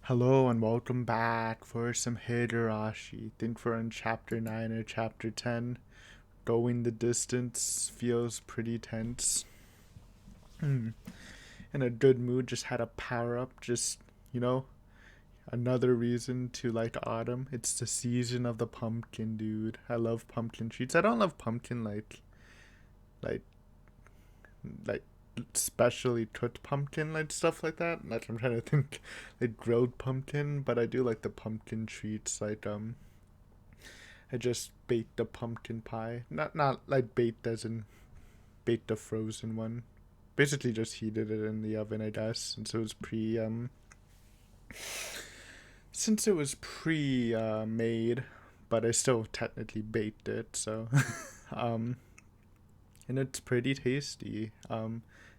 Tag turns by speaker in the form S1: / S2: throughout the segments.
S1: Hello and welcome back for some Higurashi. Think we're in chapter 9 or chapter 10. Going the distance feels pretty tense. In a good mood, just had a power up, you know, another reason to like autumn. It's the season of the pumpkin, dude. I love pumpkin treats. I don't love pumpkin like like specially cooked pumpkin like stuff like that. Like I'm trying to think like grilled pumpkin, but I do like the pumpkin treats I just baked a pumpkin pie. Not like baked as in baked a frozen one. Basically just heated it in the oven, I guess, since it was pre made, but I still technically baked it, so um and it's pretty tasty.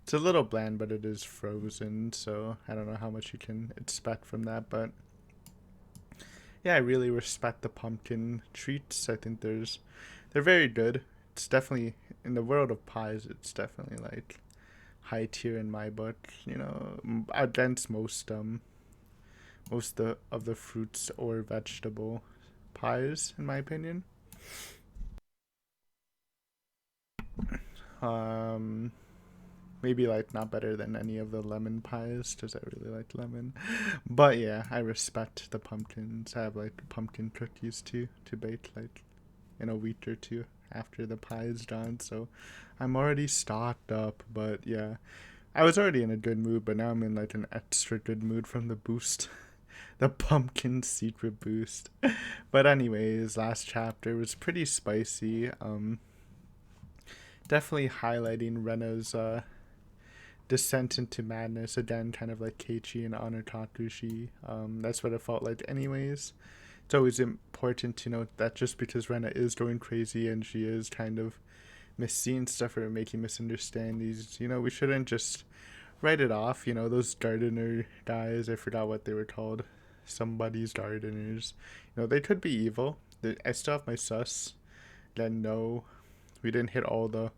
S1: It's a little bland, but it is frozen, so I don't know how much you can expect from that, but yeah, I really respect the pumpkin treats. I think they're very good. It's definitely in the world of pies. It's definitely like high tier in my book. Against most of the fruits or vegetable pies, in my opinion. Um, Maybe like not better than any of the lemon pies because I really like lemon. But yeah, I respect the pumpkins. I have like pumpkin cookies too to bake like in a week or two after the pie is done. So I'm already stocked up. But yeah, I was already in a good mood, but now I'm in like an extra good mood from the boost. The pumpkin secret boost. But anyways, last chapter was pretty spicy. Definitely highlighting Rena's descent into madness again, kind of like Keiichi and Anatakushi. That's what it felt like, anyways. It's always important to note that just because Rena is going crazy and she is kind of misseeing stuff or making misunderstandings, we shouldn't just write it off. Those gardener guys, I forgot what they were called. Somebody's gardeners. They could be evil. I still have my sus. Then no, we didn't hit all the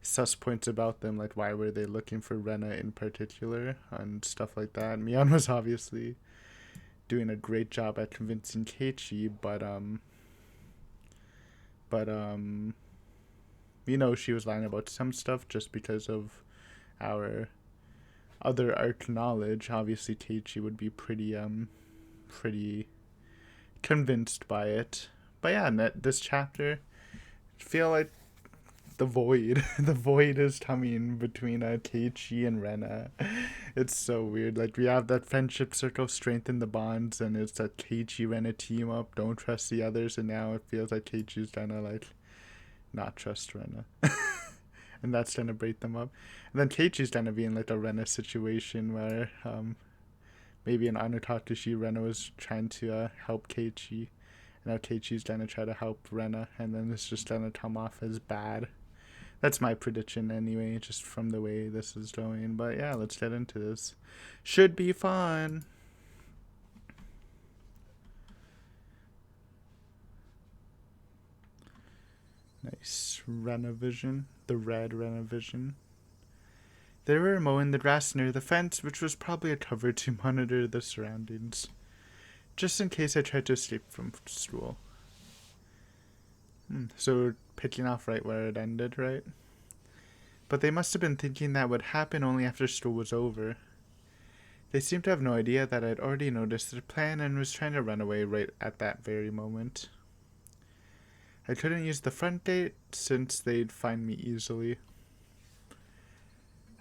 S1: sus points about them, like why were they looking for Rena in particular and stuff like that. Mion was obviously doing a great job at convincing Keiichi, but we know she was lying about some stuff just because of our other arc knowledge. Obviously Keiichi would be pretty convinced by it. But yeah, this chapter, I feel like the void. The void is coming between Keiichi and Rena. It's so weird. Like we have that friendship circle strengthen the bonds, and it's that Keiichi Rena team up. Don't trust the others, and now it feels like Keiichi's gonna like not trust Rena, and that's gonna break them up. And then Keiichi's gonna be in like a Rena situation where maybe an Anatakushi Rena was trying to help Keiichi. And now Keiichi's gonna try to help Rena, and then it's just gonna come off as bad. That's my prediction anyway, just from the way this is going. But yeah, let's get into this. Should be fun. Nice Renovision. The red Renovision. They were mowing the grass near the fence, which was probably a cover to monitor the surroundings. Just in case I tried to escape from school. So we're picking off right where it ended, right? But they must have been thinking that would happen only after school was over. They seemed to have no idea that I'd already noticed their plan and was trying to run away right at that very moment. I couldn't use the front gate since they'd find me easily.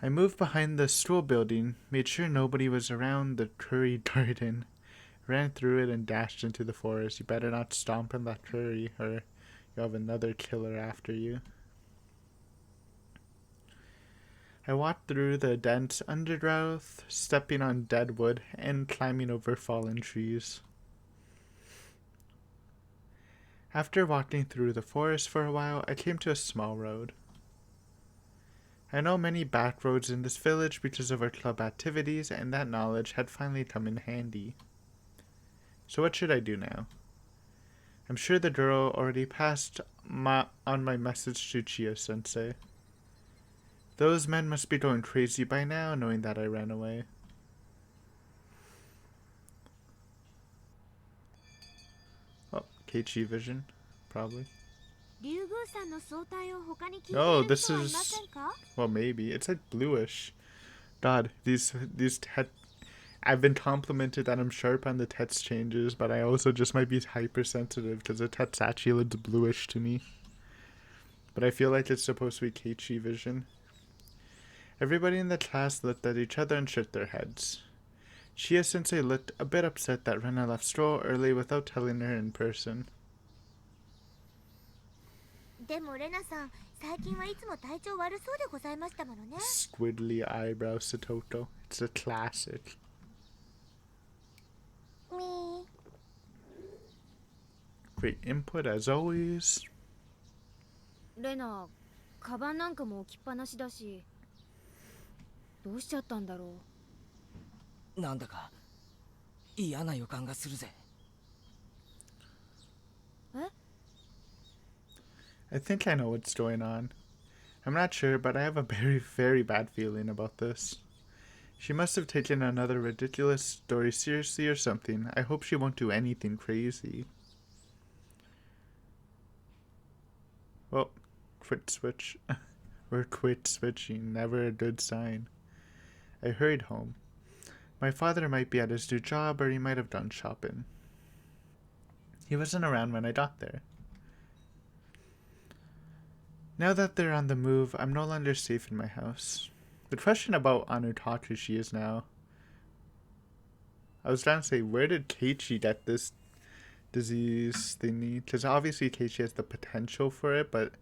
S1: I moved behind the school building, made sure nobody was around the curry garden, ran through it and dashed into the forest. You better not stomp in that curry or you'll have another killer after you. I walked through the dense undergrowth, stepping on dead wood and climbing over fallen trees. After walking through the forest for a while, I came to a small road. I know many back roads in this village because of our club activities, and that knowledge had finally come in handy. So what should I do now? I'm sure the girl already passed on my message to Chia-sensei. Those men must be going crazy by now, knowing that I ran away. Keiichi vision, probably. No, this is... Well, maybe. It's like bluish. God, these I've been complimented that I'm sharp on the text changes, but I also just might be hypersensitive because the text actually looks bluish to me. But I feel like it's supposed to be Keiichi vision. Everybody in the class looked at each other and shook their heads. Chia-sensei looked a bit upset that Rena left school early without telling her in person. Squiddly eyebrow Satoto. It's a classic. Great input as always.
S2: レナ、カバンなんかも置きっぱなしだし、どうしちゃったんだろう。
S3: なんだか嫌な予感がするぜ。
S2: え？
S1: I think I know what's going on. I'm not sure, but I have a very, very bad feeling about this. She must have taken another ridiculous story seriously or something. I hope she won't do anything crazy. Well, quit switch. Or quit switching. Never a good sign. I hurried home. My father might be at his new job, or he might have done shopping. He wasn't around when I got there. Now that they're on the move, I'm no longer safe in my house. The question about Anutakushi is now... I was trying to say, where did Keiichi get this disease thingy? Because obviously Keiichi has the potential for it, but it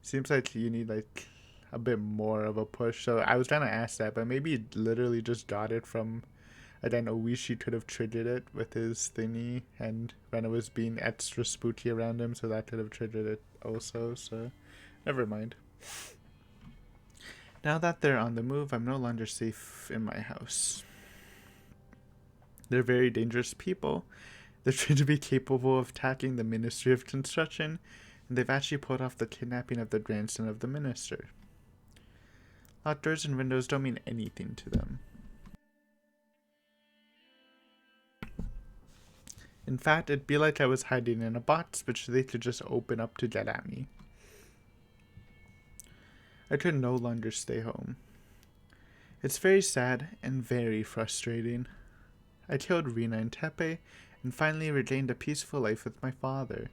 S1: seems like you need like a bit more of a push. So I was trying to ask that, but maybe he literally just got it from... And then Oishi could have triggered it with his thingy, and Rena was being extra spooky around him, so that could have triggered it also, so... Never mind. Now that they're on the move, I'm no longer safe in my house. They're very dangerous people. They're trained to be capable of attacking the Ministry of Construction, and they've actually pulled off the kidnapping of the grandson of the minister. Locked doors and windows don't mean anything to them. In fact, it'd be like I was hiding in a box which they could just open up to get at me. I could no longer stay home. It's very sad and very frustrating. I killed Rina and Tepe and finally regained a peaceful life with my father.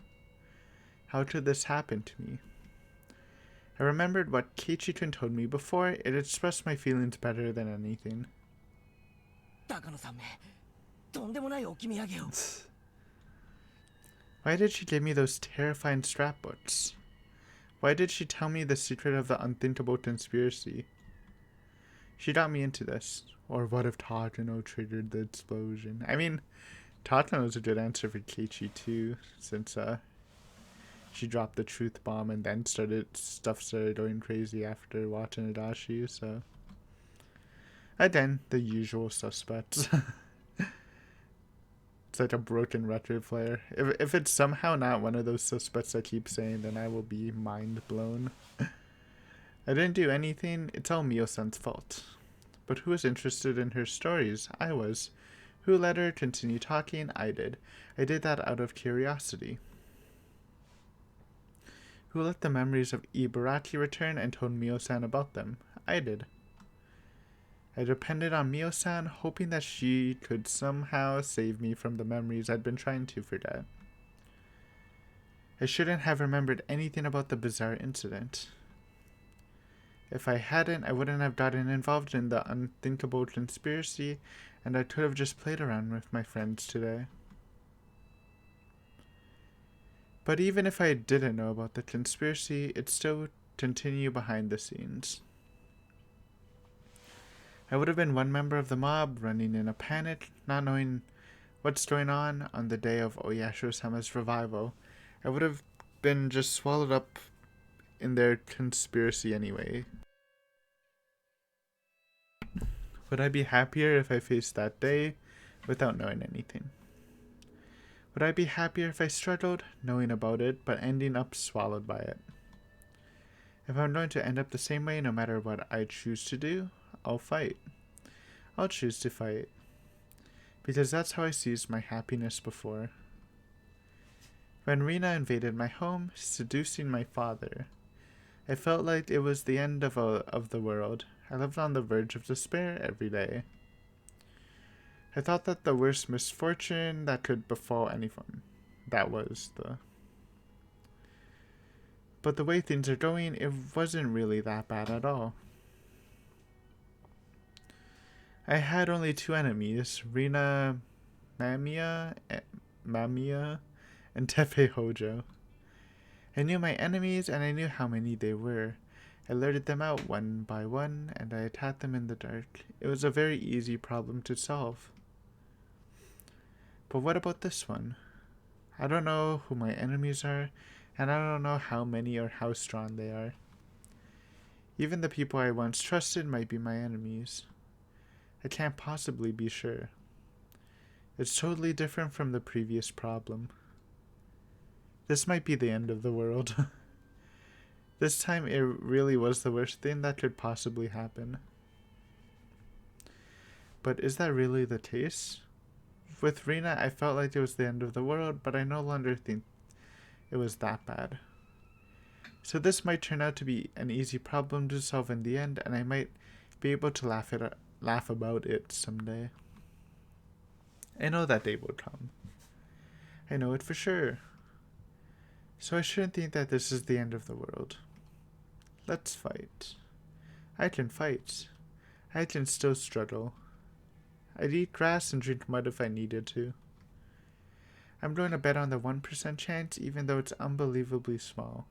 S1: How could this happen to me? I remembered what Keiichi-kun told me before. It expressed my feelings better than anything. Why did she give me those terrifying scrapbooks? Why did she tell me the secret of the unthinkable conspiracy? She got me into this. Or what if Takano triggered the explosion? I mean, Takano was a good answer for Keiichi too, since she dropped the truth bomb and then stuff started going crazy after watching Higurashi, so... Again, the usual suspects. It's like a broken record player. If it's somehow not one of those suspects I keep saying, then I will be mind blown. I didn't do anything. It's all Mio-san's fault. But who was interested in her stories? I was. Who let her continue talking? I did. I did that out of curiosity. Who let the memories of Ibaraki return and told Mio-san about them? I did. I depended on Mio-san, hoping that she could somehow save me from the memories I'd been trying to forget. I shouldn't have remembered anything about the bizarre incident. If I hadn't, I wouldn't have gotten involved in the unthinkable conspiracy, and I could have just played around with my friends today. But even if I didn't know about the conspiracy, it'd still continue behind the scenes. I would have been one member of the mob, running in a panic, not knowing what's going on the day of Oyashiro-sama's revival. I would have been just swallowed up in their conspiracy anyway. Would I be happier if I faced that day without knowing anything? Would I be happier if I struggled, knowing about it, but ending up swallowed by it? If I'm going to end up the same way no matter what I choose to do, I'll fight. I'll choose to fight. Because that's how I seized my happiness before. When Rina invaded my home, seducing my father, I felt like it was the end of the world. I lived on the verge of despair every day. I thought that the worst misfortune that could befall anyone. That was the... But the way things are going, it wasn't really that bad at all. I had only 2 enemies, Rina Mamiya, and Tepe Hojo. I knew my enemies and I knew how many they were. I alerted them out one by one and I attacked them in the dark. It was a very easy problem to solve. But what about this one? I don't know who my enemies are, and I don't know how many or how strong they are. Even the people I once trusted might be my enemies. I can't possibly be sure. It's totally different from the previous problem. This might be the end of the world. This time it really was the worst thing that could possibly happen. But is that really the case? With Rina, I felt like it was the end of the world, but I no longer think it was that bad. So this might turn out to be an easy problem to solve in the end, and I might be able to laugh about it someday. I know that day will come. I know it for sure. So I shouldn't think that this is the end of the world. Let's fight. I can fight. I can still struggle. I'd eat grass and drink mud if I needed to. I'm going to bet on the 1% chance, even though it's unbelievably small.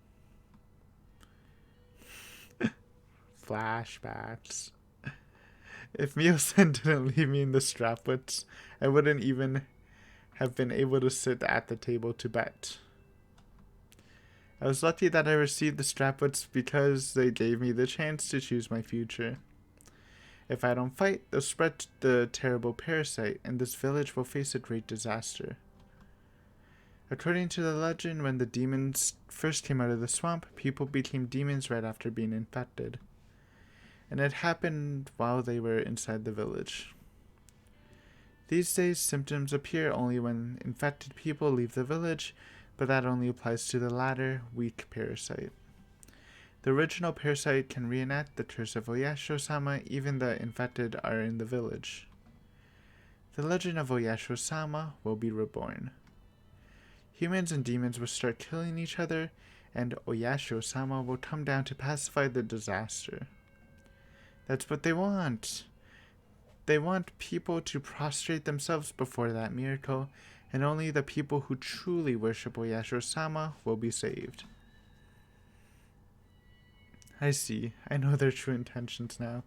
S1: Flashbacks. If Mio-san didn't leave me in the straplets, I wouldn't even have been able to sit at the table to bet. I was lucky that I received the straplets because they gave me the chance to choose my future. If I don't fight, they'll spread the terrible parasite, and this village will face a great disaster. According to the legend, when the demons first came out of the swamp, people became demons right after being infected. And it happened while they were inside the village. These days, symptoms appear only when infected people leave the village, but that only applies to the latter, weak parasite. The original parasite can reenact the curse of Oyasho-sama even the infected are in the village. The legend of Oyasho-sama will be reborn. Humans and demons will start killing each other, and Oyasho-sama will come down to pacify the disaster. That's what they want. They want people to prostrate themselves before that miracle, and only the people who truly worship Oyasho-sama will be saved. I see. I know their true intentions now.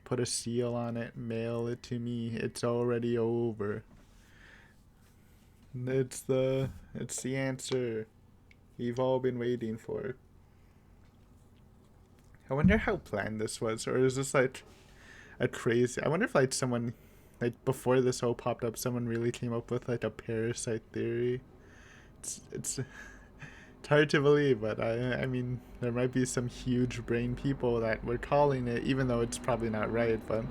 S1: Put a seal on it, mail it to me. It's already over. It's the answer we've all been waiting for. I wonder how planned this was, or is this like a crazy... I wonder if like someone, like before this all popped up, someone really came up with like a parasite theory. It's hard to believe, but I mean, there might be some huge brain people that were calling it, even though it's probably not right, but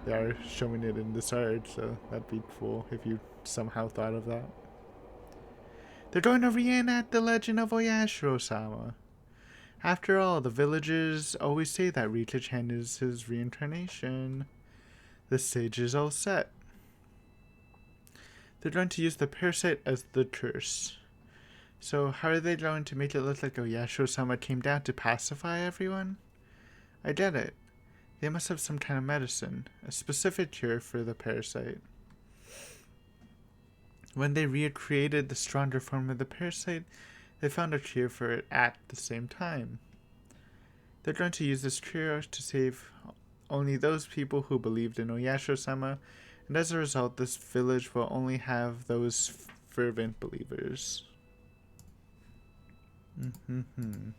S1: they are showing it in this art, so that'd be cool if you somehow thought of that. They're going to reenact the legend of Oyashiro-sama. After all, the villagers always say that Rikage Hen is his reincarnation. The stage is all set. They're going to use the parasite as the curse. So how are they going to make it look like Oyasho-sama came down to pacify everyone? I get it. They must have some kind of medicine, a specific cure for the parasite. When they recreated the stronger form of the parasite, they found a cure for it at the same time. They're going to use this cure to save only those people who believed in Oyasho-sama, and as a result, this village will only have those fervent believers. They're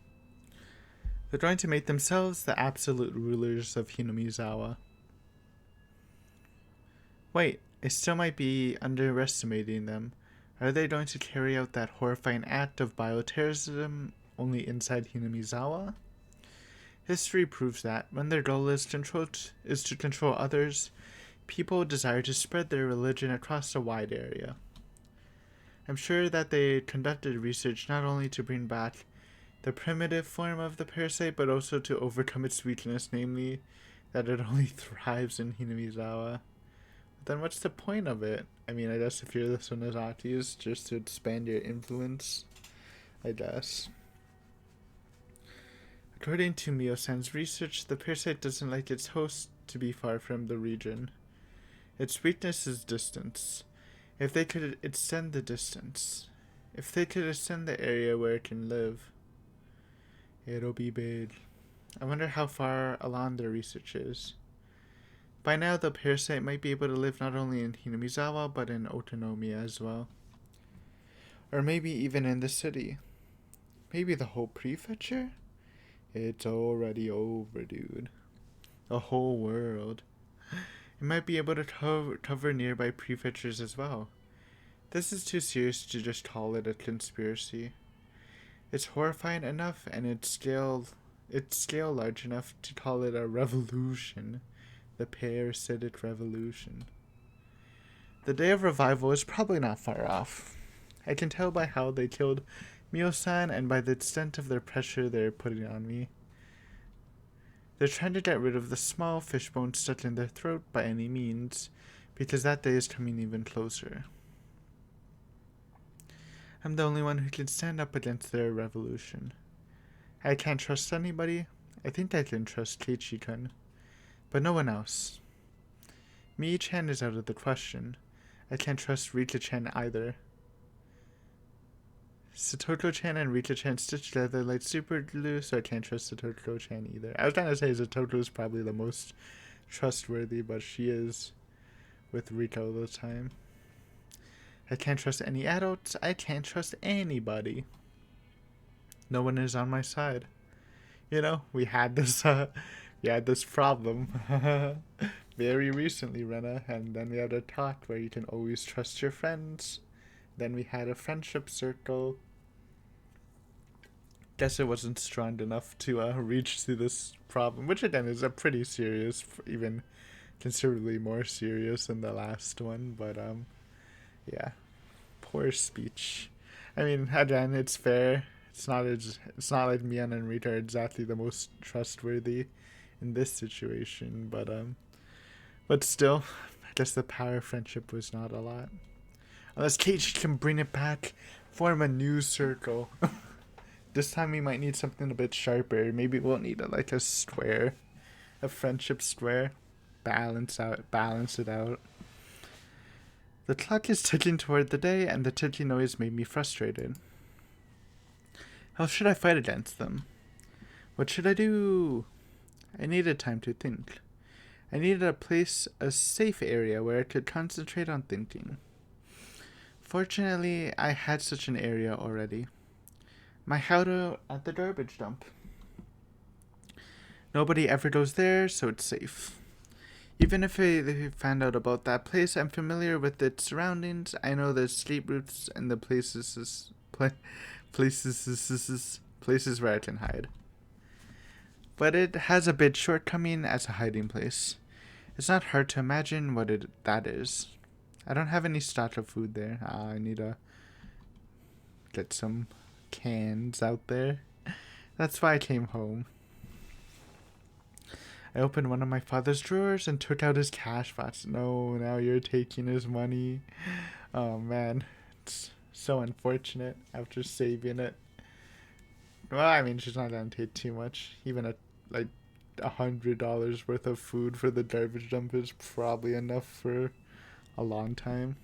S1: going to make themselves the absolute rulers of Hinamizawa. Wait, I still might be underestimating them. Are they going to carry out that horrifying act of bioterrorism only inside Hinamizawa? History proves that when their goal is to control others, people desire to spread their religion across a wide area. I'm sure that they conducted research not only to bring back the primitive form of the parasite, but also to overcome its weakness, namely that it only thrives in Hinamizawa. But then what's the point of it? I mean, I guess if you're the Sonozatis, just to expand your influence, I guess. According to Mio-san's research, the parasite doesn't like its host to be far from the region. Its weakness is distance. If they could extend the distance, if they could extend the area where it can live, it'll be big. I wonder how far along their research is. By now, the parasite might be able to live not only in Hinamizawa, but in Otonomiya as well. Or maybe even in the city. Maybe the whole prefecture? It's already over, dude. The whole world. It might be able to cover nearby prefectures as well. This is too serious to just call it a conspiracy. It's horrifying enough, and its scale large enough to call it a revolution. The parasitic revolution. The day of revival is probably not far off. I can tell by how they killed Mio-san and by the extent of their pressure they're putting on me. They're trying to get rid of the small fishbone stuck in their throat by any means, because that day is coming even closer. I'm the only one who can stand up against their revolution. I can't trust anybody. I think I can trust Keiichi-kun, but no one else. Mii-chan is out of the question. I can't trust Rika-chan either. Satoko-chan and Rika-chan stitched together like super glue, so I can't trust Satoko-chan either. I was trying to say Satoko is probably the most trustworthy, but she is with Rika all the time. I can't trust any adults. I can't trust anybody. No one is on my side. You know, we had this problem very recently, Rena, and then we had a talk where you can always trust your friends. Then we had a friendship circle. Guess it wasn't strong enough to reach through this problem, which again is a pretty serious, even considerably more serious than the last one. But yeah, poor speech. I mean, again, it's fair. It's not like Mian and Rita are exactly the most trustworthy in this situation, but still, I guess the power of friendship was not a lot. Unless Keiichi can bring it back, form a new circle. This time we might need something a bit sharper. Maybe we'll need a square, a friendship square. Balance it out. The clock is ticking toward the day, and the ticking noise made me frustrated. How should I fight against them? What should I do? I needed time to think. I needed a safe area where I could concentrate on thinking. Fortunately, I had such an area already. My hideout at the garbage dump. Nobody ever goes there, so it's safe. Even if they found out about that place, I'm familiar with its surroundings. I know the escape routes and the places where I can hide. But it has a bit shortcoming as a hiding place. It's not hard to imagine what that is. I don't have any stock of food there. I need to get some cans out there. That's why I came home. I opened one of my father's drawers and took out his cash box. No, now you're taking his money. Oh man, it's so unfortunate after saving it. Well, I mean, she's not gonna take too much. Even $100 worth of food for the garbage dump is probably enough for a long time.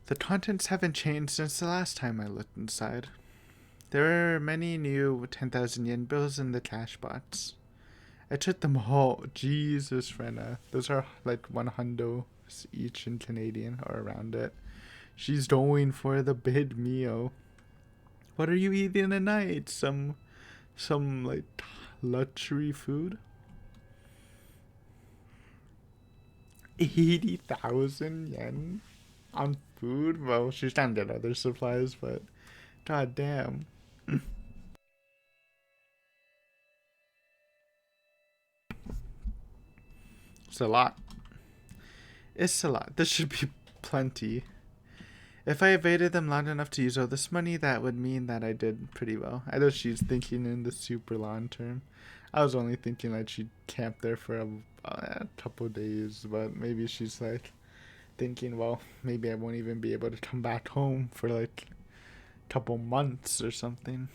S1: The contents haven't changed since the last time I looked inside. There are many new 10,000 yen bills in the cash box. I took them all. Jesus, Rena. Those are like $100 each in Canadian or around it. She's going for the big meal. What are you eating tonight? Some like luxury food? 80,000 yen on food? Well, she's trying to get other supplies, but god damn. It's a lot. It's a lot. This should be plenty. If I evaded them long enough to use all this money, that would mean that I did pretty well. I know she's thinking in the super long term. I was only thinking that she'd camp there for a couple of days, but maybe she's like thinking, well, maybe I won't even be able to come back home for like a couple months or something.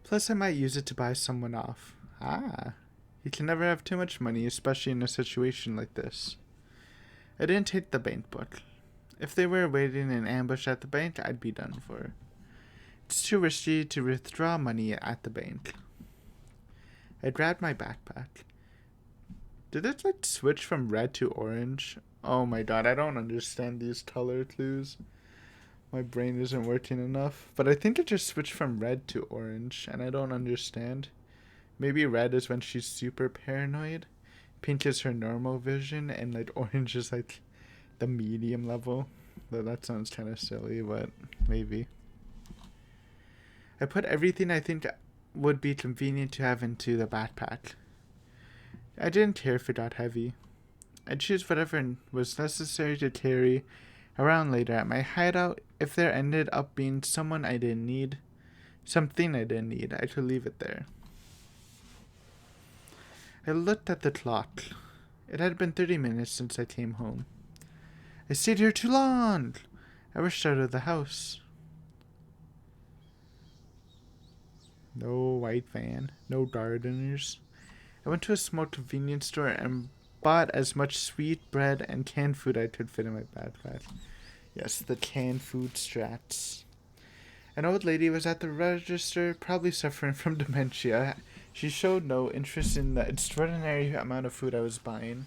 S1: Plus, I might use it to buy someone off. You can never have too much money, especially in a situation like this. I didn't take the bank book. If they were waiting in ambush at the bank, I'd be done for. It's too risky to withdraw money at the bank. I grabbed my backpack. Did it like switch from red to orange? Oh my god, I don't understand these color clues. My brain isn't working enough. But I think it just switched from red to orange, and I don't understand. Maybe red is when she's super paranoid. Pink is her normal vision, and like orange is like the medium level. Though that sounds kind of silly, but maybe. I put everything I think would be convenient to have into the backpack. I didn't care if it got heavy. I'd choose whatever was necessary to carry around later at my hideout. If there ended up being something I didn't need, I could leave it there. I looked at the clock. It had been 30 minutes since I came home. I stayed here too long. I rushed out of the house. No white van, no gardeners. I went to a small convenience store and bought as much sweet bread and canned food I could fit in my backpack. Yes, the canned food strats. An old lady was at the register, probably suffering from dementia. She showed no interest in the extraordinary amount of food I was buying.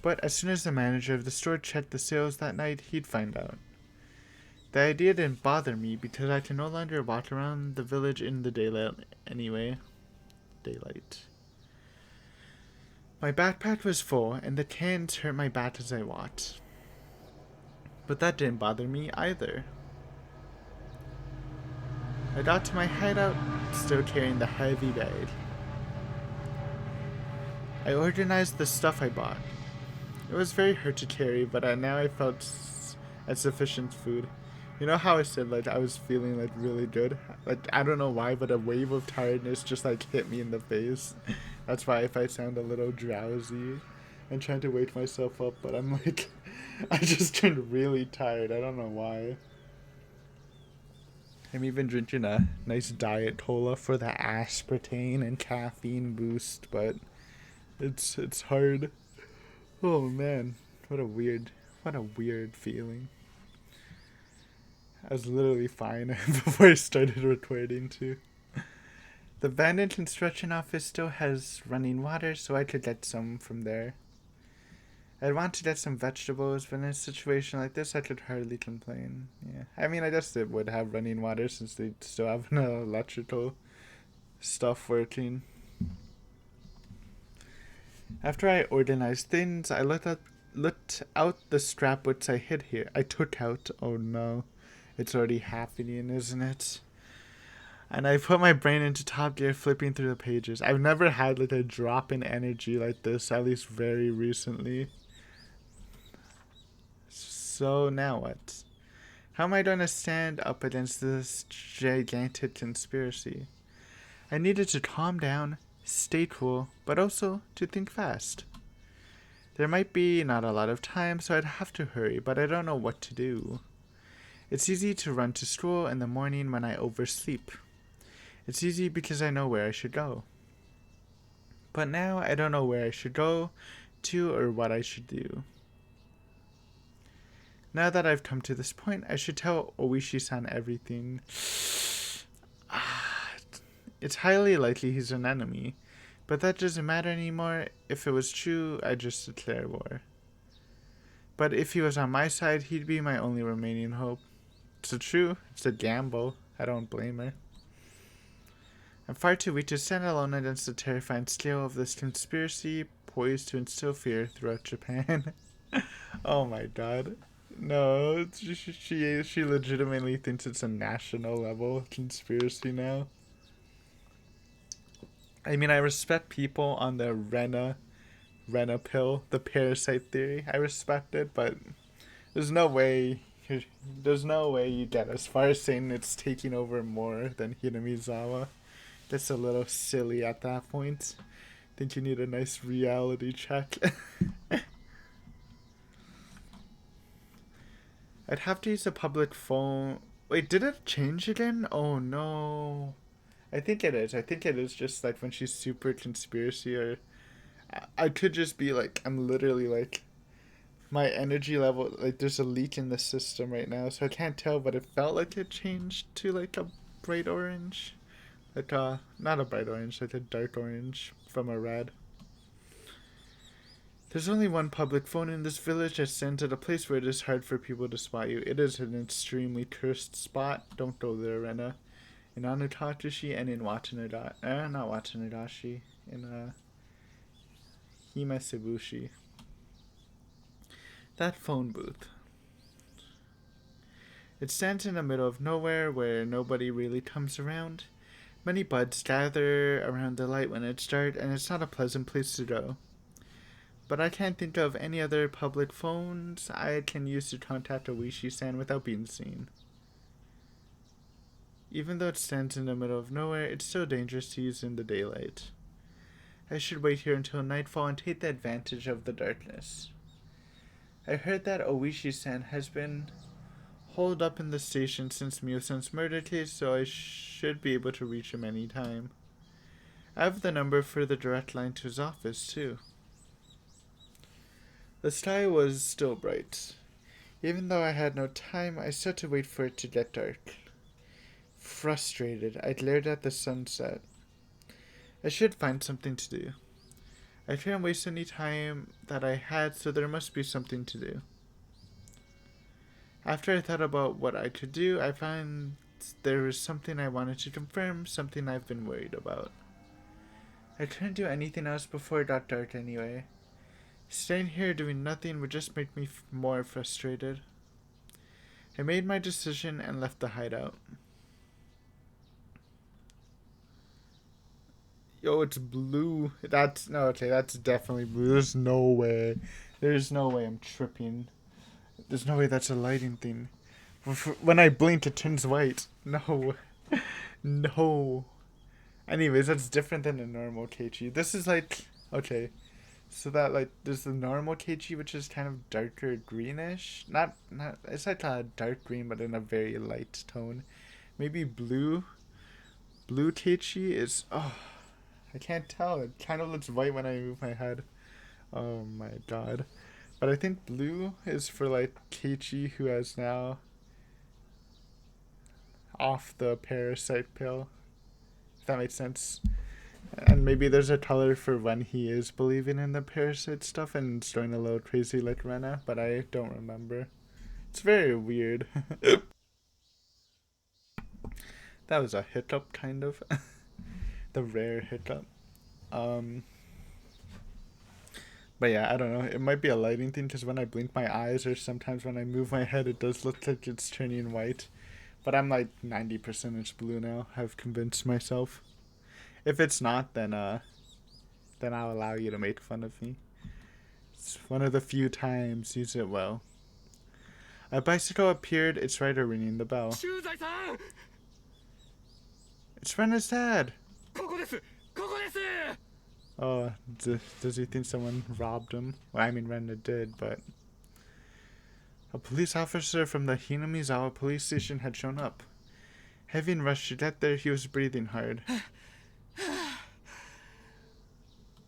S1: But as soon as the manager of the store checked the sales that night, he'd find out. The idea didn't bother me because I can no longer walk around the village in the daylight anyway. My backpack was full, and the cans hurt my back as I walked. But that didn't bother me either. I got to my hideout, still carrying the heavy bag. I organized the stuff I bought. It was very hard to carry, but now I felt at sufficient food. You know how I said like I was feeling like really good? Like I don't know why, but a wave of tiredness just like hit me in the face. That's why if I sound a little drowsy, I'm trying to wake myself up, but I'm like, I just turned really tired. I don't know why. I'm even drinking a nice diet cola for the aspartame and caffeine boost, but it's hard. Oh man, what a weird feeling. I was literally fine before I started recording too. The abandoned construction office still has running water, so I could get some from there. I'd want to get some vegetables, but in a situation like this, I could hardly complain. Yeah, I mean, I guess it would have running water since they still have no electrical stuff working. After I organized things, I looked out the scrap which I hid here. I took out. Oh no, it's already happening, isn't it? And I put my brain into top gear, flipping through the pages. I've never had like a drop in energy like this, at least very recently. So now what? How am I going to stand up against this gigantic conspiracy? I needed to calm down, stay cool, but also to think fast. There might be not a lot of time, so I'd have to hurry, but I don't know what to do. It's easy to run to school in the morning when I oversleep. It's easy because I know where I should go. But now I don't know where I should go to or what I should do. Now that I've come to this point, I should tell Oishi-san everything. It's highly likely he's an enemy, but that doesn't matter anymore. If it was true, I'd just declare war. But if he was on my side, he'd be my only remaining hope. It's true. It's a gamble. I don't blame her. I'm far too weak to stand alone against the terrifying scale of this conspiracy, poised to instill fear throughout Japan. Oh my god. No, she legitimately thinks it's a national level conspiracy now. I mean, I respect people on the Rena Rena pill, the parasite theory. I respect it, but there's no way you get as far as saying it's taking over more than Hinamizawa. That's a little silly at that point. I think you need a nice reality check. I'd have to use a public phone. Wait, did it change again? Oh no. I think it is. I think it is just like when she's super conspiracy, or I could just be like, I'm literally like, my energy level, like there's a leak in the system right now, so I can't tell, but it felt like it changed to like a bright orange. Like not a bright orange, like a dark orange from a red. There's only one public phone in this village that stands at a place where it is hard for people to spot you. It is an extremely cursed spot. Don't go there, Rena. In Anutatashi and in not Watanadashi. In Himesebushi. That phone booth. It stands in the middle of nowhere where nobody really comes around. Many buds gather around the light when it's dark, and it's not a pleasant place to go. But I can't think of any other public phones I can use to contact Oishi-san without being seen. Even though it stands in the middle of nowhere, it's still dangerous to use in the daylight. I should wait here until nightfall and take the advantage of the darkness. I heard that Oishi-san has been holed up in the station since Mio-san's murder case, so I should be able to reach him any time. I have the number for the direct line to his office, too. The sky was still bright. Even though I had no time, I still had to wait for it to get dark. Frustrated, I glared at the sunset. I should find something to do. I couldn't waste any time that I had, so there must be something to do. After I thought about what I could do, I found there was something I wanted to confirm, something I've been worried about. I couldn't do anything else before it got dark anyway. Staying here doing nothing would just make me more frustrated. I made my decision and left the hideout. Yo, it's blue. That's definitely blue. There's no way I'm tripping. There's no way that's a lighting thing. When I blink, it turns white. No. No. Anyways, that's different than a normal Keiichi. This is like, okay. So that, like, there's the normal Keiichi, which is kind of darker greenish. Not, it's like a dark green, but in a very light tone. Maybe blue. Blue Keiichi is, I can't tell. It kind of looks white when I move my head. Oh my god. But I think blue is for, like, Keiichi who has now off the parasite pill. If that makes sense. And maybe there's a color for when he is believing in the parasite stuff and it's going a little crazy like Rena, but I don't remember. It's very weird. That was a hiccup, kind of. The rare hiccup. But yeah, I don't know. It might be a lighting thing because when I blink my eyes or sometimes when I move my head, it does look like it's turning white. But I'm like 90% it's blue now. I've convinced myself. If it's not, then I'll allow you to make fun of me. It's one of the few times. Use it well. A bicycle appeared. Its rider ringing the bell. It's Rena's dad. Oh, does he think someone robbed him? Well, I mean, Rena did, but... A police officer from the Hinamizawa police station had shown up. Having rushed to get there, he was breathing hard.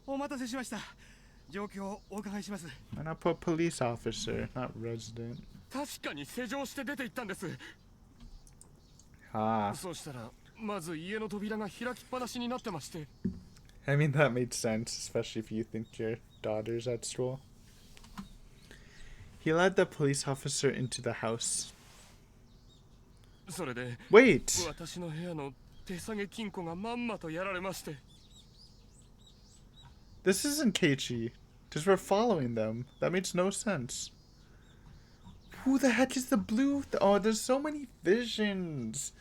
S1: And I put police officer, not resident. Ah. I mean, that made sense, especially if you think your daughter's at school. He led the police officer into the house. Wait! This isn't Keiichi, because we're following them. That makes no sense. Who the heck is the blue? Oh, there's so many visions.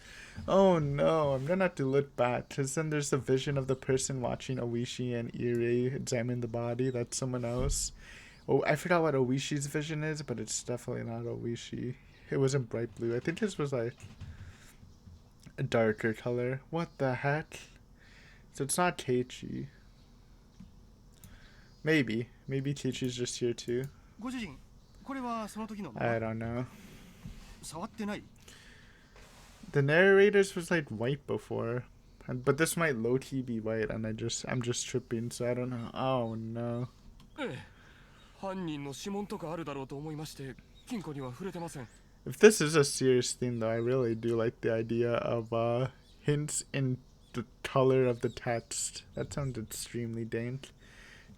S1: Oh no, I'm gonna have to look back, because then there's the vision of the person watching Oishi and Ire examine the body. That's someone else. Oh, I forgot what Oishi's vision is, but it's definitely not Oishi. It wasn't bright blue. I think his was like a darker color. What the heck? So it's not Teichi. Maybe. Maybe Teichi's just here too.
S4: ご主人、これはその時のまま
S1: I don't know.
S4: 触ってない
S1: The narrators was like white before. But this might low-key be white, and I'm just tripping, so I don't know. Oh no.
S5: ええ、犯人の指紋とかあるだろうと思いまして金庫には触れてません。
S1: If this is a serious thing, though, I really do like the idea of hints in the color of the text. That sounds extremely dank.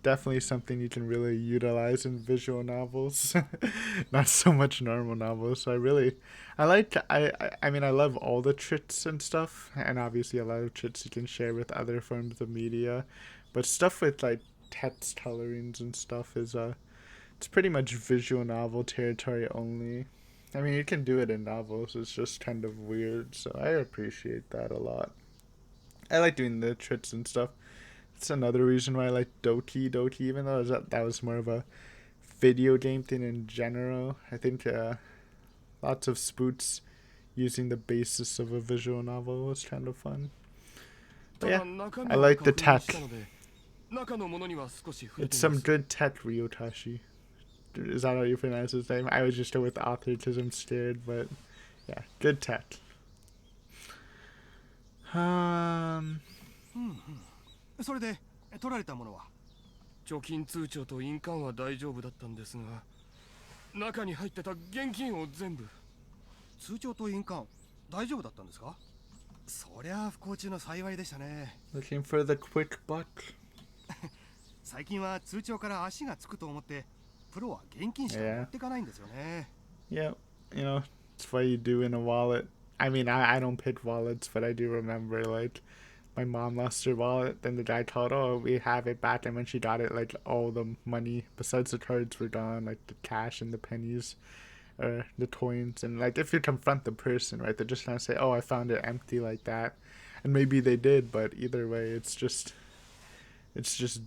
S1: Definitely something you can really utilize in visual novels, not so much normal novels. So I mean, I love all the tricks and stuff, and obviously a lot of tricks you can share with other forms of media, but stuff with like text colorings and stuff is it's pretty much visual novel territory only. I mean, you can do it in novels, it's just kind of weird, so I appreciate that a lot. I like doing the tricks and stuff. It's another reason why I like Doki, even though that was more of a video game thing in general. I think lots of spooks using the basis of a visual novel was kind of fun. But yeah, I like the tech. It's some good tech, Ryotashi. Is that how you pronounce his name? I was just go with author because I'm scared, but yeah, good tech.
S4: それで取られたものは
S5: 貯金通帳と印鑑は大丈夫だったんですが、中に入ってた現金を全部。
S4: 通帳と印鑑大丈夫だったんですかそりゃ不幸中の幸いでしたね
S1: Looking for the quick buck.
S4: 最近は通帳から足がつくと思ってプロは現金しか持ってかないんですよね
S1: Yeah, you know, it's what you do in a wallet. I mean, I don't pick wallets, but I do remember, like, my mom lost her wallet, then the guy called, oh, we have it back, and when she got it, like, all the money, besides the cards, were gone, like, the cash and the pennies, or the coins, and, like, if you confront the person, right, they're just gonna say, oh, I found it empty like that, and maybe they did, but either way, it's just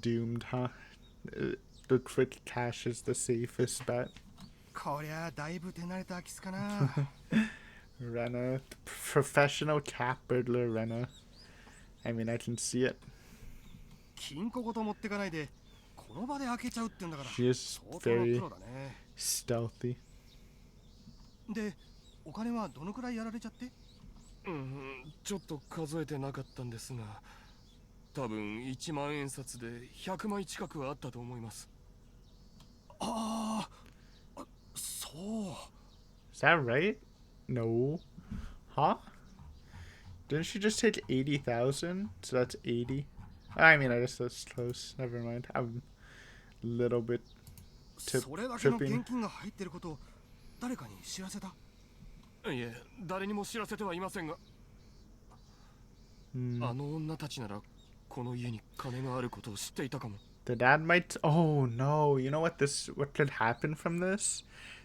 S1: doomed, huh? The quick cash is the safest bet.
S4: こりゃだいぶ手慣れた空き巣かな
S1: Rena, professional cat burglar Rena. I mean, I can see it.
S4: 金庫ごと持ってかないでこの場で開けちゃうってんだから
S1: She is
S4: 相当な
S1: very
S4: プロだね
S1: stealthy.
S4: でお金はどのくらいやられちゃって
S5: ちょっと数えてなかったんですが、多分1万円札で100枚近くはあったと思います。
S4: ああ、そう。
S1: Is that right? No. Huh? Didn't she just take 80,000? So that's 80. I mean, I guess that's close. Never mind. I'm a little bit
S4: それだけの現
S1: tripping.
S4: 金が入ってることを誰かに知らせた
S5: いえ、誰にも知らせてはいませんが、あの女たちならこの家に金があることを知っていたかも。
S1: The dad might... Oh, no. You know what could happen from this?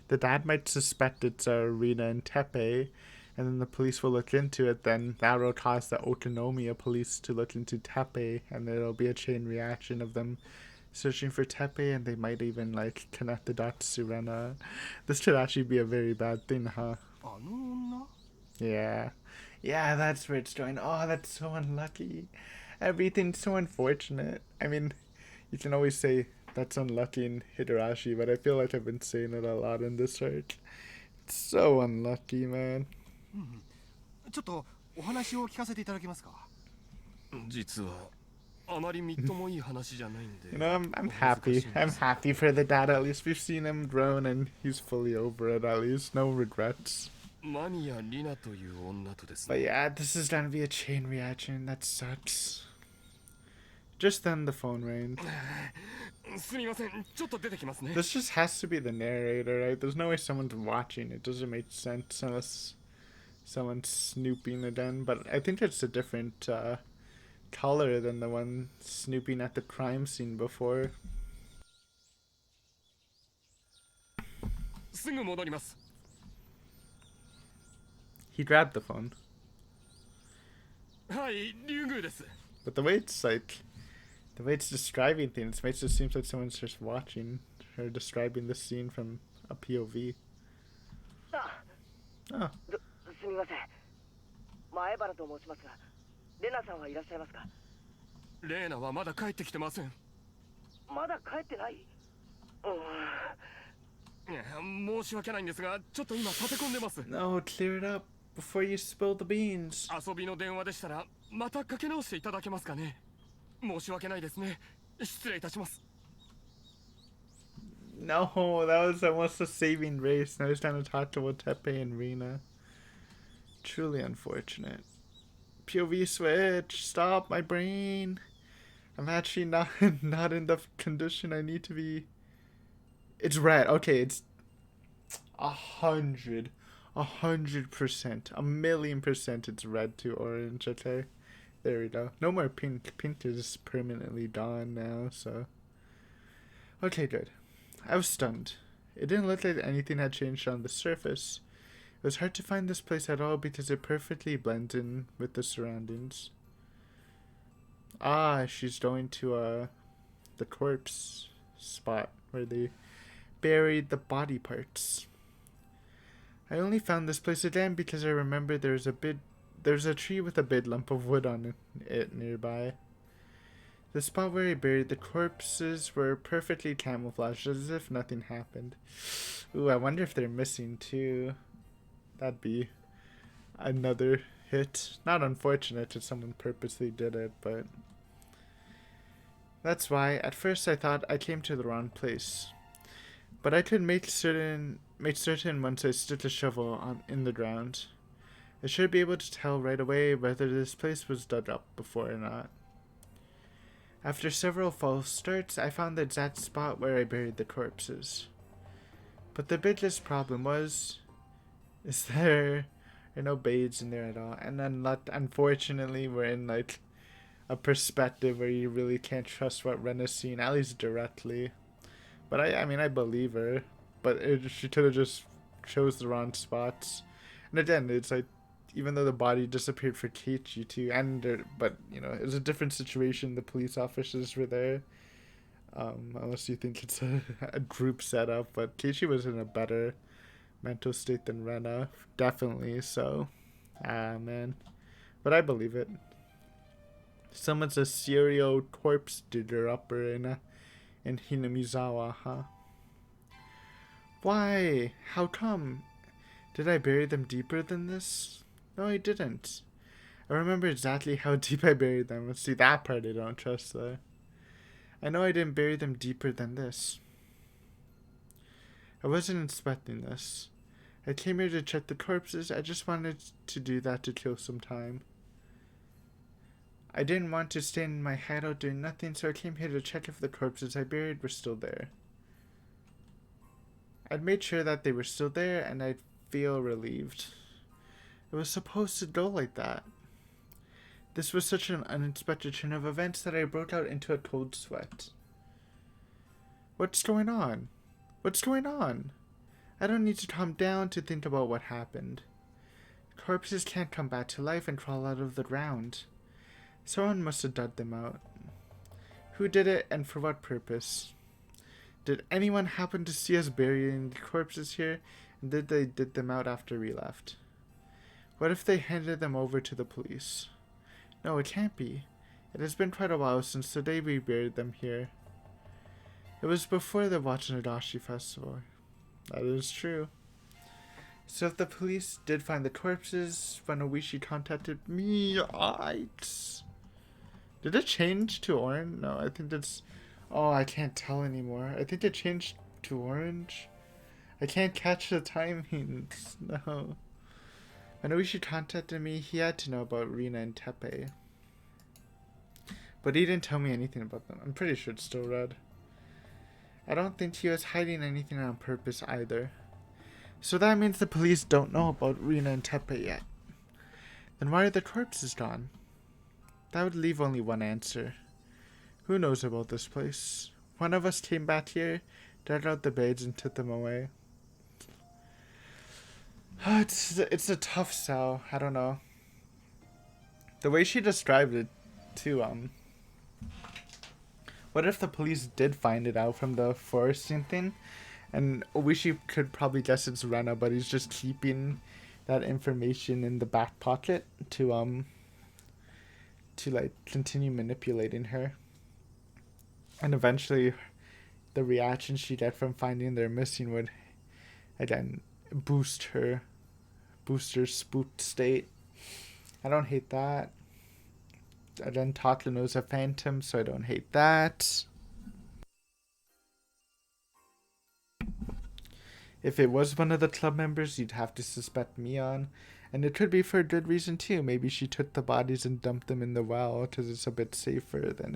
S1: The dad might suspect it's Rina and Tepe, and then the police will look into it, then that will cause the Otonomiya police to look into Tepe, and there'll be a chain reaction of them searching for Tepe, and they might even, like, connect the dots to Rena. This could actually be a very bad thing, huh?
S4: あの女
S1: Yeah. Yeah, that's where it's going. Oh, that's so unlucky. Everything's so unfortunate. I mean, you can always say that's unlucky in Higurashi, but I feel like I've been saying it a lot in this arc. It's so unlucky, man.
S4: ちょっとお話を聞かせていただけますか
S5: 実はあまりみっともいい話じゃないんで。
S1: You know, I'm happy. I'm happy for the dad. At least we've seen him grown, and he's fully over it. At least no regrets.
S5: マニア・リナという女とです
S1: But
S5: ね。
S1: yeah, this is gonna be a chain reaction. That sucks. Just then the phone rang.
S5: すみません、ちょっと出てきますね。
S1: This just has to be the narrator, right? There's no way someone's watching. It doesn't make sense unless someone's snooping again. But I think it's a different color than the one snooping at the crime scene before.
S5: すぐ戻ります。
S1: He grabbed the phone.
S5: はい、竜宮です。
S1: But the way it's describing things makes it seem like someone's just watching or describing the scene from a POV. Oh.
S6: すみません。前原と申しますが、レナさんはいらっしゃいますか？
S5: レーナはまだ帰ってきてません。
S6: まだ帰ってない？
S5: いや、申し訳ないんですが、ちょっと今立て込んでます。
S1: No, clear it up before you spill the beans.
S5: 遊びの電話でしたらまたかけ直していただけますかね。申し訳ないですね。失礼いたします。
S1: No, that was almost a saving grace. Now he's trying to talk to Tepe and Rina. Truly unfortunate. POV switch. Stop my brain. I'm actually not in the condition I need to be. It's red. Okay, it's 100%, 1,000,000% it's red to orange. Okay, there we go. No more pink. Pink is permanently gone now, so. Okay, good. I was stunned. It didn't look like anything had changed on the surface. It was hard to find this place at all because it perfectly blends in with the surroundings. Ah, she's going to the corpse spot where they buried the body parts. I only found this place again because I remember there's a tree with a big lump of wood on it nearby. The spot where he buried the corpses were perfectly camouflaged as if nothing happened. Ooh, I wonder if they're missing too. That'd be another hit. Not unfortunate if someone purposely did it, but that's why at first I thought I came to the wrong place. But I could make certain once I stuck a shovel in the ground. I should be able to tell right away whether this place was dug up before or not. After several false starts, I found the exact spot where I buried the corpses. But the biggest problem is there are no beds in there at all. And unfortunately, we're in like a perspective where you really can't trust what Ren is seeing, at least directly. But I mean, I believe her. But she could have just chose the wrong spots. And again, it's like, even though the body disappeared for Keiichi too, but you know, it was a different situation. The police officers were there, unless you think it's a group setup. But Keiichi was in a better mental state than Rena, definitely. So, man, but I believe it. Someone's a serial corpse digger upper in Hinamizawa, huh? Why? How come? Did I bury them deeper than this? No, I didn't. I remember exactly how deep I buried them. Let's see, that part I don't trust, though. I know I didn't bury them deeper than this. I wasn't inspecting this. I came here to check the corpses. I just wanted to do that to kill some time. I didn't want to stand in my hideout doing nothing, so I came here to check if the corpses I buried were still there. I'd made sure that they were still there, and I'd feel relieved. It was supposed to go like that. This was such an unexpected turn of events that I broke out into a cold sweat. What's going on? What's going on? I don't need to calm down to think about what happened. Corpses can't come back to life and crawl out of the ground. Someone must have dug them out. Who did it and for what purpose? Did anyone happen to see us burying the corpses here, and did they dig them out after we left? What if they handed them over to the police? No, it can't be. It has been quite a while since the day we buried them here. It was before the Watanashi festival. That is true. So if the police did find the corpses when Oishi contacted me, did it change to orange? No, I think it's... Oh, I can't tell anymore. I think it changed to orange. I can't catch the timings. No. When Oishi contacted me, he had to know about Rina and Tepe. But he didn't tell me anything about them. I'm pretty sure it's still red. I don't think he was hiding anything on purpose either. So that means the police don't know about Rina and Tepe yet. Then why are the corpses gone? That would leave only one answer. Who knows about this place? One of us came back here, dug out the beds and took them away. It's a tough sell. I don't know. The way she described it, too. What if the police did find it out from the foresting thing, and Oishi could probably guess it's Rena, but he's just keeping that information in the back pocket to like continue manipulating her, and eventually the reaction she get from finding they're missing would again boost her spooked state. I don't hate that. And then Tatlino's a phantom, so I don't hate that. If it was one of the club members, you'd have to suspect Mion. And it could be for a good reason too. Maybe she took the bodies and dumped them in the well because it's a bit safer than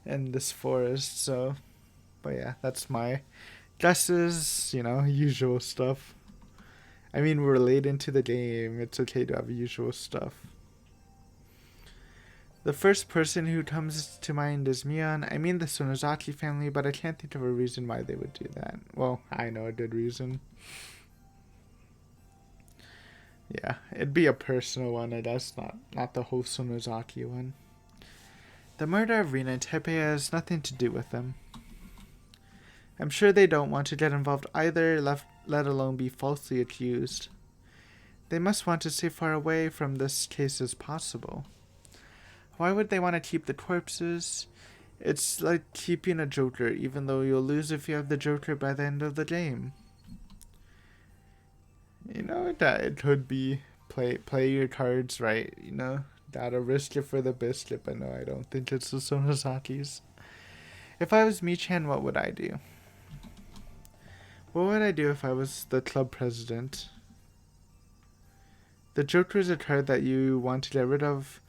S1: in this forest. So, but yeah, that's my guesses. You know, usual stuff. I mean, we're late into the game. It's okay to have usual stuff. The first person who comes to mind is Mion. I mean the Sonozaki family, but I can't think of a reason why they would do that. Well, I know a good reason. Yeah, it'd be a personal one, I guess, not the whole Sonozaki one. The murder of Rina and Tepe has nothing to do with them. I'm sure they don't want to get involved either, let alone be falsely accused. They must want to stay far away from this case as possible. Why would they want to keep the corpses? It's like keeping a joker, even though you'll lose if you have the joker by the end of the game. You know, that it could be play your cards right, you know? Gotta risk it for the biscuit, but no, I don't think it's the Sonozaki's. If I was Michan, what would I do? What would I do if I was the club president? The joker is a card that you want to get rid of,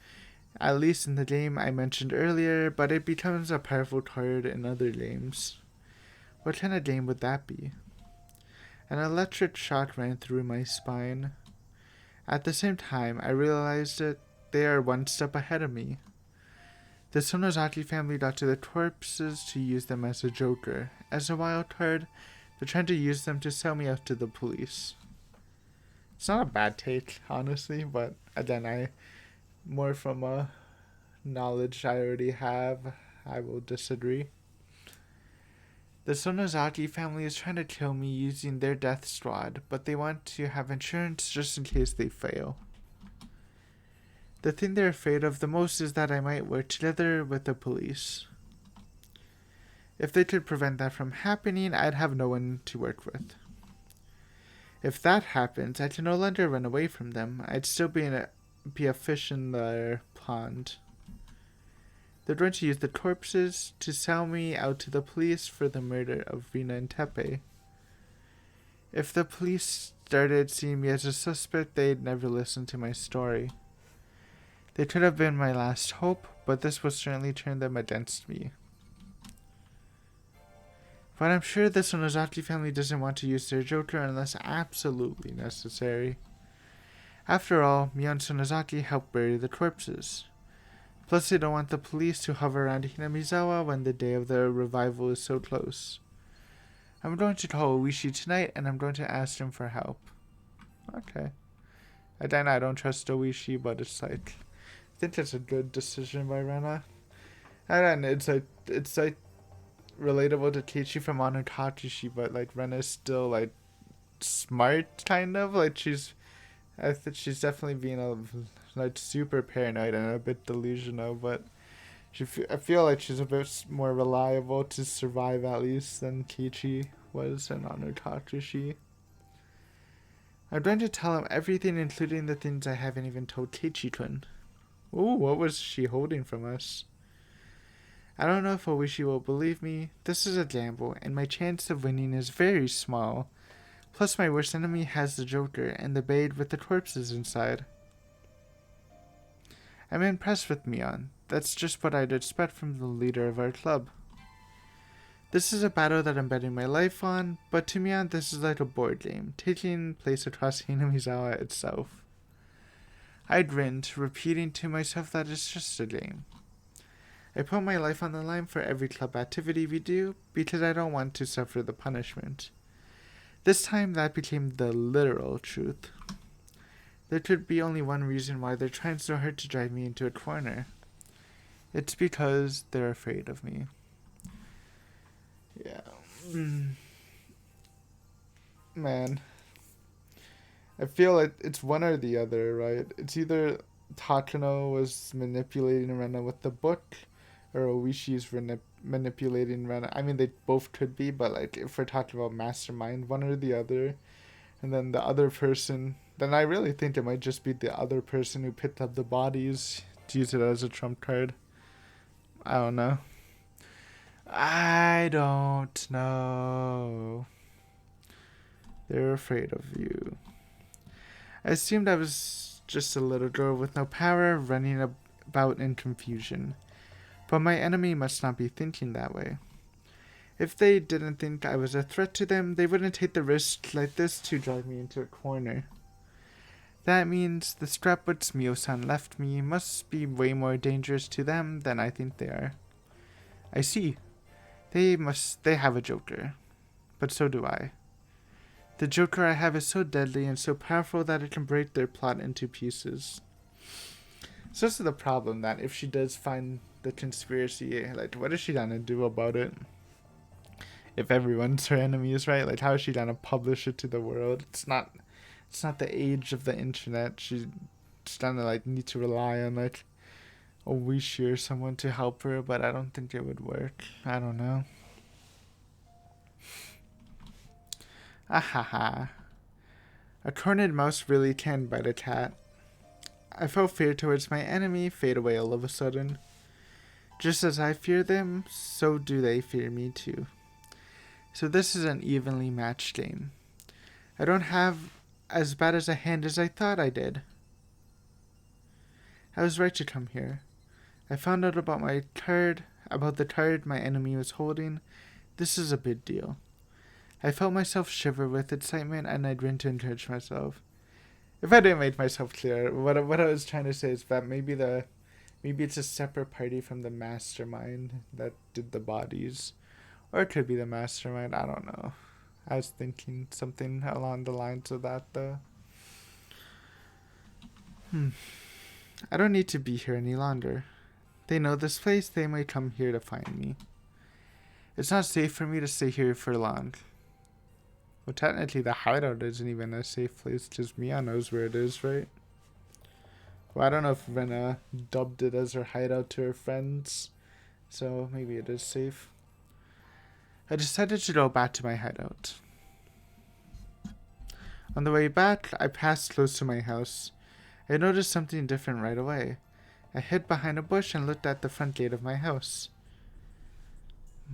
S1: at least in the game I mentioned earlier, but it becomes a powerful card in other games. What kind of game would that be? An electric shock ran through my spine. At the same time, I realized that they are one step ahead of me. The Sonozaki family got to the corpses to use them as a joker. As a wild card, they're trying to use them to sell me out to the police. It's not a bad take, honestly, but again, more from a knowledge I already have, I will disagree. The Sonozaki family is trying to kill me using their death squad, but they want to have insurance just in case they fail. The thing they're afraid of the most is that I might work together with the police. If they could prevent that from happening, I'd have no one to work with. If that happens, I can no longer run away from them. I'd still be a fish in their pond. They're going to use the corpses to sell me out to the police for the murder of Rina and Tepe. If the police started seeing me as a suspect, they'd never listen to my story. They could have been my last hope, but this would certainly turn them against me. But I'm sure the Sonozaki family doesn't want to use their joker unless absolutely necessary. After all, Mion Sonozaki helped bury the corpses. Plus, they don't want the police to hover around Hinamizawa when the day of the revival is so close. I'm going to call Oishi tonight, and I'm going to ask him for help. Okay. Again, I don't trust Oishi, but it's like, I think it's a good decision by Rena. And it's like relatable to Keiichi from Honor Tatsushi, but like Rena's still like smart, kind of like I think she's definitely being like super paranoid and a bit delusional, but I feel like she's a bit more reliable to survive at least than Keiichi was in Honor Tatsushi. I'm going to tell him everything, including the things I haven't even told Keiichi-kun. Ooh, what was she holding from us? I don't know if Oishi will believe me. This is a gamble, and my chance of winning is very small. Plus, my worst enemy has the Joker and the bed with the corpses inside. I'm impressed with Mion. That's just what I'd expect from the leader of our club. This is a battle that I'm betting my life on, but to Mion, this is like a board game, taking place across Hinamizawa itself. I grinned, repeating to myself that it's just a game. I put my life on the line for every club activity we do, because I don't want to suffer the punishment. This time that became the literal truth. There could be only one reason why they're trying so hard to drive me into a corner. It's because they're afraid of me. Yeah. Man. I feel like it's one or the other, right? It's either Takano was manipulating Rena with the book, or Oishi's manipulating Rena. I mean, they both could be, but like if we're talking about mastermind, one or the other. And then the other person, then I really think it might just be the other person who picked up the bodies to use it as a trump card. I don't know. I don't know. They're afraid of you. I assumed I was just a little girl with no power running about in confusion. But my enemy must not be thinking that way. If they didn't think I was a threat to them, they wouldn't take the risk like this to drive me into a corner. That means the scrapbooks Mio-san left me must be way more dangerous to them than I think they are. I see. They have a joker. But so do I. The joker I have is so deadly and so powerful that it can break their plot into pieces. So this is the problem, that if she does find the conspiracy, like, what is she gonna do about it? If everyone's her enemies, right? Like, how is she gonna publish it to the world? It's not the age of the internet. She's gonna, like, need to rely on, like, Oishi or someone to help her, but I don't think it would work. I don't know. Ahaha. A cornered mouse really can bite a cat. I felt fear towards my enemy fade away all of a sudden. Just as I fear them, so do they fear me too. So this is an evenly matched game. I don't have as bad as a hand as I thought I did. I was right to come here. I found out about the card my enemy was holding. This is a big deal. I felt myself shiver with excitement and I'd run to encourage myself. If I didn't make myself clear, what I was trying to say is that maybe it's a separate party from the mastermind that did the bodies. Or it could be the mastermind, I don't know. I was thinking something along the lines of that, though. I don't need to be here any longer. They know this place, they may come here to find me. It's not safe for me to stay here for long. Well, technically the hideout isn't even a safe place, because Mia knows where it is, right? Well, I don't know if Rena dubbed it as her hideout to her friends, so maybe it is safe. I decided to go back to my hideout. On the way back, I passed close to my house. I noticed something different right away. I hid behind a bush and looked at the front gate of my house.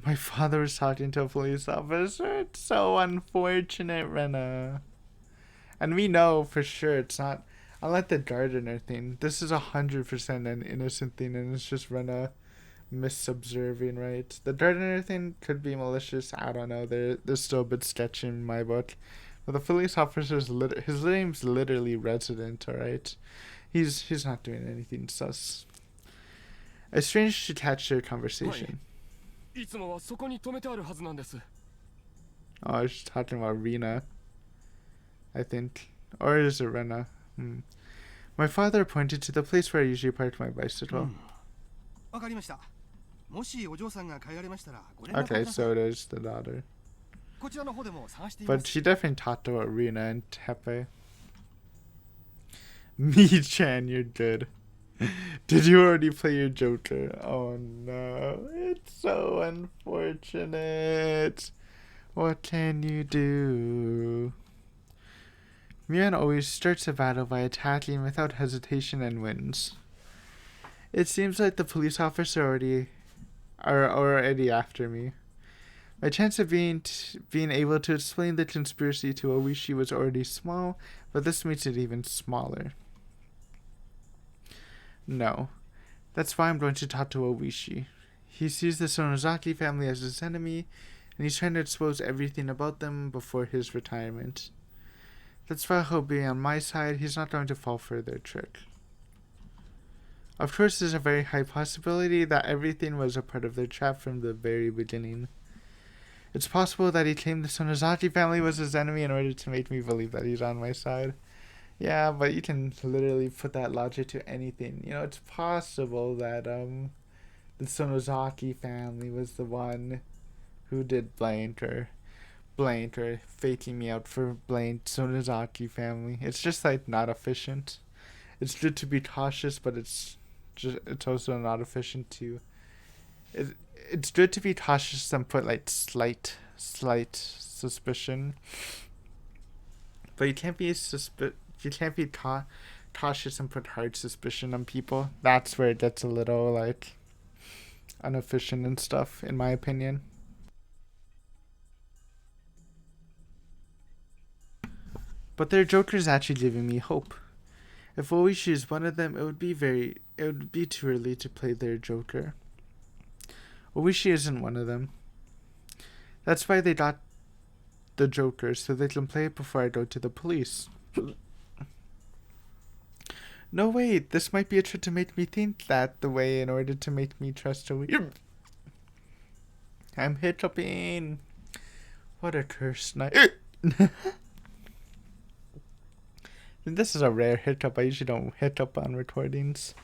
S1: My father was talking to a police officer. It's so unfortunate, Rena. And we know for sure it's not, unlike the gardener thing, this is 100% an innocent thing and it's just Rena misobserving, right? The gardener thing could be malicious, I don't know, there's still a bit sketchy in my book. But the police officer's his name's literally Resident, alright? He's not doing anything sus. I strange to catch their conversation. Oh, she's talking about Rena, I think. Or is it Rena? My father pointed to the place where I usually park my bicycle. Okay, so it is the daughter. But she definitely talked about Rena and Tepe. Me-chan, you're good. Did you already play your Joker? Oh no, it's so unfortunate. What can you do? Mian always starts a battle by attacking without hesitation and wins. It seems like the police officer are already after me. My chance of being able to explain the conspiracy to Oishi was already small, but this makes it even smaller. No. That's why I'm going to talk to Oishi. He sees the Sonozaki family as his enemy, and he's trying to expose everything about them before his retirement. That's why he'll be on my side. He's not going to fall for their trick. Of course, there's a very high possibility that everything was a part of their trap from the very beginning. It's possible that he claimed the Sonozaki family was his enemy in order to make me believe that he's on my side. Yeah, but you can literally put that logic to anything. You know, it's possible that the Sonozaki family was the one who did blamed or faking me out for blamed Sonozaki family. It's just like not efficient. It's good to be cautious, but it's also not efficient to. It's good to be cautious and put like slight suspicion, but you can't be cautious and put hard suspicion on people. That's where it gets a little like inefficient and stuff, in my opinion. But their Joker is actually giving me hope. If Oishi is one of them, it would be too early to play their Joker. Oishi isn't one of them. That's why they got the Joker, so they can play it before I go to the police. No, wait, this might be a trick to make me think that the way in order to make me trust Oishi. I'm hiccuping. What a cursed night. This is a rare hiccup. I usually don't hiccup on recordings.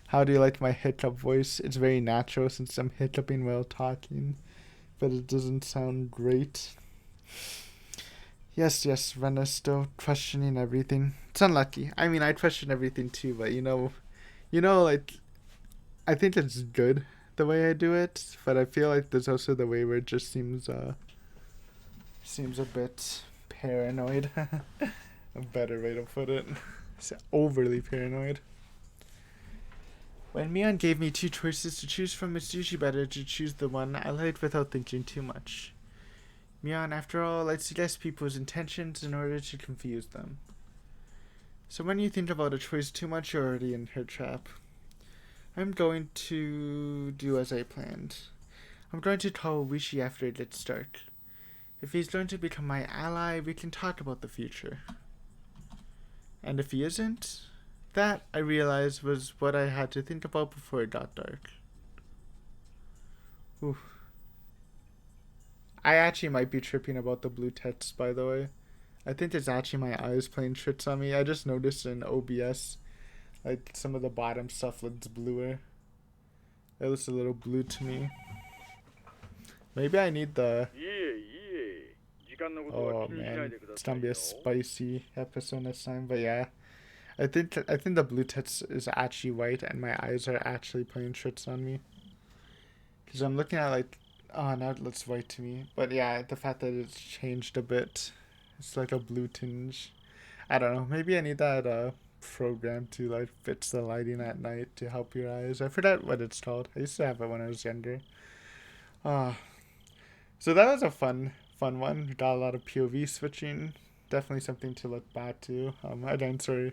S1: How do you like my hiccup voice? It's very natural since I'm hiccuping while talking, but it doesn't sound great. Yes, Rena's still questioning everything. It's unlucky. I mean, I question everything too, but you know, like, I think it's good the way I do it, but I feel like there's also the way where it just seems a bit paranoid. A better way to put it. It's overly paranoid. When Mion gave me two choices to choose from, it's usually better to choose the one I liked without thinking too much. Mion, after all, likes to guess people's intentions in order to confuse them. So when you think about a choice too much, you're already in her trap. I'm going to do as I planned. I'm going to call Wishi after it gets dark. If he's going to become my ally, we can talk about the future. And if he isn't, that, I realized, was what I had to think about before it got dark. Oof. I actually might be tripping about the blue text, by the way. I think it's actually my eyes playing tricks on me. I just noticed in OBS, like, some of the bottom stuff looks bluer. It looks a little blue to me. Maybe I need the... Oh man, it's gonna be a spicy episode next time, but yeah. I think the blue text is actually white and my eyes are actually playing tricks on me. Because I'm looking at like, oh, now it looks white to me. But yeah, the fact that it's changed a bit. It's like a blue tinge. I don't know, maybe I need that program to like fix the lighting at night to help your eyes. I forgot what it's called. I used to have it when I was younger. So that was a fun one. We got a lot of POV switching. Definitely something to look back to. Again, sorry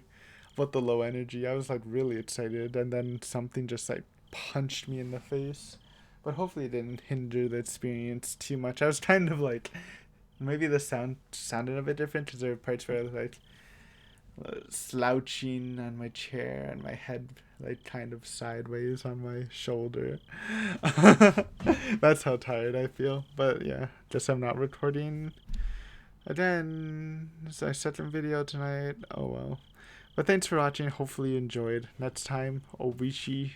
S1: about the low energy. I was like really excited and then something just like punched me in the face. But hopefully it didn't hinder the experience too much. I was kind of like, maybe the sounded a bit different because there were parts where I was like slouching on my chair and my head like kind of sideways on my shoulder. That's how tired I feel. But yeah, guess I'm not recording again. It's my second video tonight. Oh well. But thanks for watching. Hopefully you enjoyed. Next time, Oishi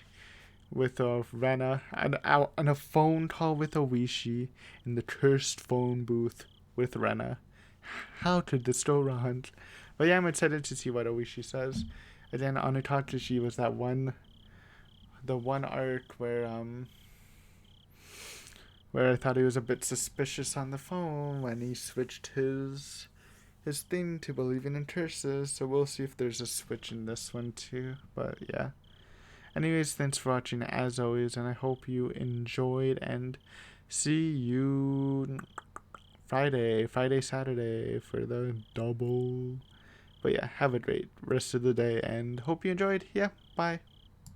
S1: with Rena and a phone call with Oishi in the cursed phone booth with Rena. How could this go wrong? But yeah, I'm excited to see what Oishi says. And then Onitakashi was the one arc where I thought he was a bit suspicious on the phone when he switched his thing to believing in curses. So we'll see if there's a switch in this one too. But yeah. Anyways, thanks for watching as always, and I hope you enjoyed, and see you Friday, Saturday for the double. But yeah, have a great rest of the day and hope you enjoyed. Yeah, bye.